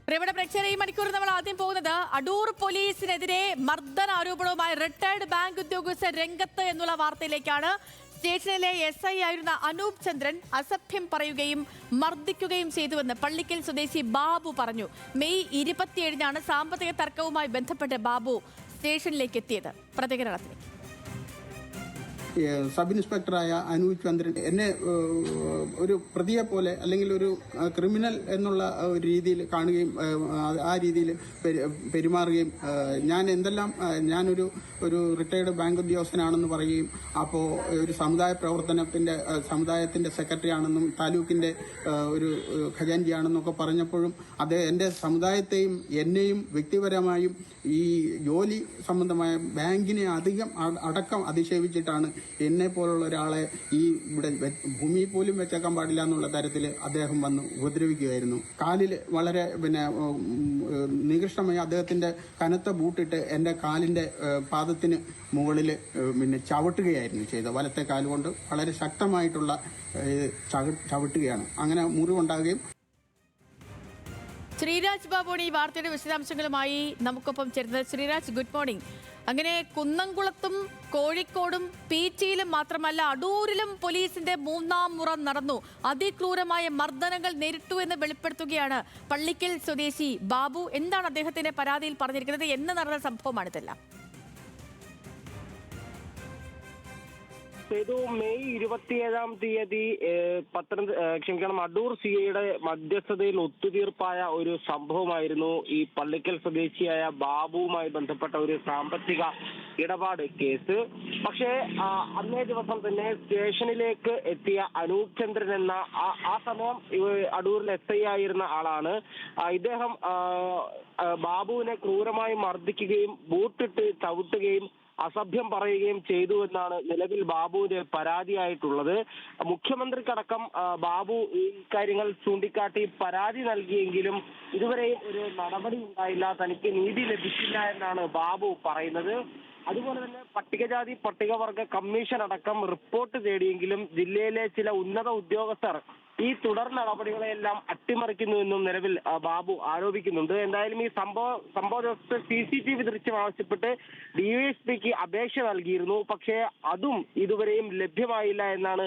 പ്രിയപ്പെട്ട പ്രേക്ഷകരെ, ഈ മണിക്കൂർ നമ്മൾ ആദ്യം പോകുന്നത് അടൂർ പോലീസിനെതിരെ മർദ്ദന ആരോപണവുമായി റിട്ടയർഡ് ബാങ്ക് ഉദ്യോഗസ്ഥർ രംഗത്ത് എന്നുള്ള വാർത്തയിലേക്കാണ്. സ്റ്റേഷനിലെ SI ആയിരുന്ന അനൂപ് ചന്ദ്രൻ അസഭ്യം പറയുകയും മർദ്ദിക്കുകയും ചെയ്തുവെന്ന് പള്ളിക്കൽ സ്വദേശി ബാബു പറഞ്ഞു. മെയ് 27-നാണ് സാമ്പത്തിക തർക്കവുമായി ബന്ധപ്പെട്ട് ബാബു സ്റ്റേഷനിലേക്ക് എത്തിയത്. പ്രതികരണത്തിന് സബ് ഇൻസ്പെക്ടറായ അനൂപ് ചന്ദ്രൻ എന്നെ ഒരു പ്രതിയെ പോലെ അല്ലെങ്കിൽ ഒരു ക്രിമിനൽ എന്നുള്ള ഒരു രീതിയിൽ കാണുകയും ആ രീതിയിൽ പെരുമാറുകയും ഞാനൊരു റിട്ടയർഡ് ബാങ്ക് ഉദ്യോഗസ്ഥനാണെന്ന് പറയുകയും അപ്പോൾ ഒരു സമുദായത്തിന്റെ സെക്രട്ടറി ആണെന്നും താലൂക്കിന്റെ ഒരു ഖജാൻജിയാണെന്നൊക്കെ പറഞ്ഞപ്പോഴും അത് എന്റെ സമുദായത്തെയും എന്നെയും വ്യക്തിപരമായും ഈ ജോലി സംബന്ധമായ ബാങ്കിനെ അടക്കം അധിക്ഷേപിച്ചിട്ടാണ് എന്നെ പോലുള്ള ഒരാളെ ഇവിടെ ഭൂമി പോലും വെച്ചേക്കാൻ പാടില്ല എന്നുള്ള തരത്തിൽ അദ്ദേഹം വന്ന് ഉപദ്രവിക്കുകയായിരുന്നു. കാലിൽ വളരെ നികൃഷ്ടമായി അദ്ദേഹത്തിന്റെ കനത്ത ബൂട്ടിട്ട് എന്റെ കാലിന്റെ പാദത്തിന് മുകളിൽ ചവിട്ടുകയായിരുന്നു ചെയ്തത്. വലത്തെ കാലുകൊണ്ട് വളരെ ശക്തമായിട്ടുള്ള ചവിട്ടുകയാണ്. അങ്ങനെ മുറിവുണ്ടാകുകയും. ശ്രീരാജ് ബാബുവാണ് ഈ വാർത്തയുടെ വിശദാംശങ്ങളുമായി നമുക്കൊപ്പം ചേരുന്നത്. Sreeraj, good morning. അങ്ങനെ കുന്നംകുളത്തും കോഴിക്കോടും പീച്ചിയിലും മാത്രമല്ല അടൂരിലും പോലീസിന്റെ മൂന്നാം മുറ നടന്നു. അതിക്രൂരമായ മർദ്ദനങ്ങൾ നേരിട്ടു എന്ന് വെളിപ്പെടുത്തുകയാണ് പള്ളിക്കൽ സ്വദേശി ബാബു. എന്താണ് അദ്ദേഹത്തിന്റെ പരാതിയിൽ പറഞ്ഞിരിക്കുന്നത്? എന്ന് നടന്ന സംഭവമാണിതെല്ലാം? മെയ് 27-ാം തീയതി അടൂർ CIയുടെ മധ്യസ്ഥതയിൽ ഒത്തുതീർപ്പായ ഒരു സംഭവമായിരുന്നു ഈ പള്ളിക്കൽ സ്വദേശിയായ ബാബുവുമായി ബന്ധപ്പെട്ട ഒരു സാമ്പത്തിക ഇടപാട് കേസ്. പക്ഷേ അന്നേ ദിവസം തന്നെ സ്റ്റേഷനിലേക്ക് എത്തിയ അനൂപ് ചന്ദ്രൻ എന്ന ആ സമയം അടൂരിൽ SI ആയിരുന്ന ആളാണ്. ഇദ്ദേഹം ബാബുവിനെ ക്രൂരമായി മർദ്ദിക്കുകയും ബൂട്ടിട്ട് ചവിട്ടുകയും അസഭ്യം പറയുകയും ചെയ്തു എന്നാണ് നിലവിൽ ബാബുവിന്റെ പരാതിയായിട്ടുള്ളത്. മുഖ്യമന്ത്രിക്കടക്കം ബാബു ഈ കാര്യങ്ങൾ ചൂണ്ടിക്കാട്ടി പരാതി നൽകിയെങ്കിലും ഇതുവരെ ഒരു നടപടി ഉണ്ടായില്ല, തനിക്ക് നീതി ലഭിച്ചില്ല എന്നാണ് ബാബു പറയുന്നത്. അതുപോലെ തന്നെ പട്ടികജാതി പട്ടികവർഗ കമ്മീഷൻ അടക്കം റിപ്പോർട്ട് തേടിയെങ്കിലും ജില്ലയിലെ ചില ഉന്നത ഉദ്യോഗസ്ഥർ ഈ തുടർ നടപടികളെല്ലാം അട്ടിമറിക്കുന്നുവെന്നും നിലവിൽ ബാബു ആരോപിക്കുന്നുണ്ട്. എന്തായാലും ഈ സംഭവ ദിവസത്തെ CCTV ദൃശ്യം ആവശ്യപ്പെട്ട് DYSPക്ക് അപേക്ഷ നൽകിയിരുന്നു. പക്ഷേ അതും ഇതുവരെയും ലഭ്യമായില്ല എന്നാണ്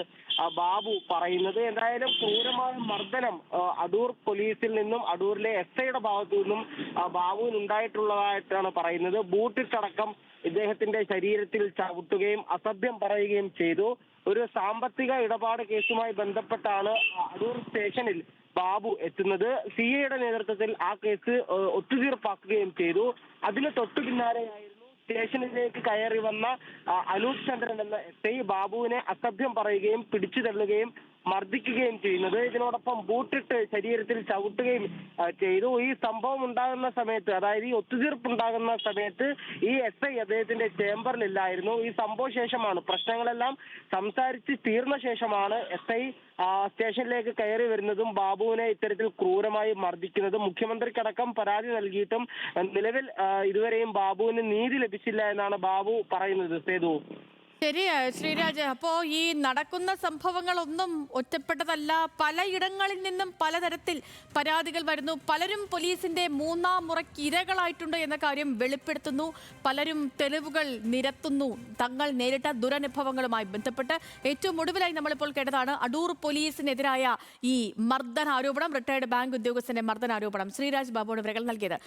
ബാബു പറയുന്നത്. എന്തായാലും ക്രൂരമായ മർദ്ദനം അടൂർ പോലീസിൽ നിന്നും അടൂരിലെ SIയുടെ ഭാഗത്തു നിന്നും ബാബുവിന് ഉണ്ടായിട്ടുള്ളതായിട്ടാണ് പറയുന്നത്. ബൂട്ടിട്ടടക്കം ഇദ്ദേഹത്തിന്റെ ശരീരത്തിൽ ചവിട്ടുകയും അസഭ്യം പറയുകയും ചെയ്തു. ഒരു സാമ്പത്തിക ഇടപാട് കേസുമായി ബന്ധപ്പെട്ടാണ് അടൂർ സ്റ്റേഷനിൽ ബാബു എത്തുന്നത്. CIയുടെ നേതൃത്വത്തിൽ ആ കേസ് ഒത്തുതീർപ്പാക്കുകയും ചെയ്തു. അതിന് തൊട്ടു പിന്നാലെയായിരുന്നു സ്റ്റേഷനിലേക്ക് കയറി വന്ന അനൂപ് ചന്ദ്രൻ എന്ന SI ബാബുവിനെ അസഭ്യം പറയുകയും പിടിച്ചു തള്ളുകയും മർദ്ദിക്കുകയും ചെയ്യുന്നത്. ഇതിനോടൊപ്പം ബൂട്ടിട്ട് ശരീരത്തിൽ ചവിട്ടുകയും ചെയ്തു. ഈ സംഭവം ഉണ്ടാകുന്ന സമയത്ത്, അതായത് ഈ ഒത്തുതീർപ്പ് ഉണ്ടാകുന്ന സമയത്ത് ഈ SI അദ്ദേഹത്തിന്റെ ചേംബറിലില്ലായിരുന്നു. ഈ സംഭവ ശേഷമാണ്, പ്രശ്നങ്ങളെല്ലാം സംസാരിച്ച് തീർന്ന ശേഷമാണ് SI സ്റ്റേഷനിലേക്ക് കയറി വരുന്നതും ബാബുവിനെ ഇത്തരത്തിൽ ക്രൂരമായി മർദ്ദിക്കുന്നതും. മുഖ്യമന്ത്രിക്കടക്കം പരാതി നൽകിയിട്ടും നിലവിൽ ഇതുവരെയും ബാബുവിന് നീതി ലഭിച്ചില്ല എന്നാണ് ബാബു പറയുന്നത്. സേതു. ശരി ശ്രീരാജ്, അപ്പോ ഈ നടക്കുന്ന സംഭവങ്ങളൊന്നും ഒറ്റപ്പെട്ടതല്ല. പലയിടങ്ങളിൽ നിന്നും പലതരത്തിൽ പരാതികൾ വരുന്നു. പലരും പോലീസിന്റെ മൂന്നാം മുറയ്ക്ക് ഇരകളായിട്ടുണ്ട് എന്ന കാര്യം വെളിപ്പെടുത്തുന്നു. പലരും തെളിവുകൾ നിരത്തുന്നു തങ്ങൾ നേരിട്ട ദുരനുഭവങ്ങളുമായി ബന്ധപ്പെട്ട്. ഏറ്റവും ഒടുവിലായി നമ്മളിപ്പോൾ കേട്ടതാണ് അടൂർ പോലീസിനെതിരായ ഈ മർദ്ദനാരോപണം, റിട്ടയർഡ് ബാങ്ക് ഉദ്യോഗസ്ഥന്റെ മർദ്ദനാരോപണം. ശ്രീരാജ് ബാബുവിന് വിവരങ്ങൾ നൽകിയത്.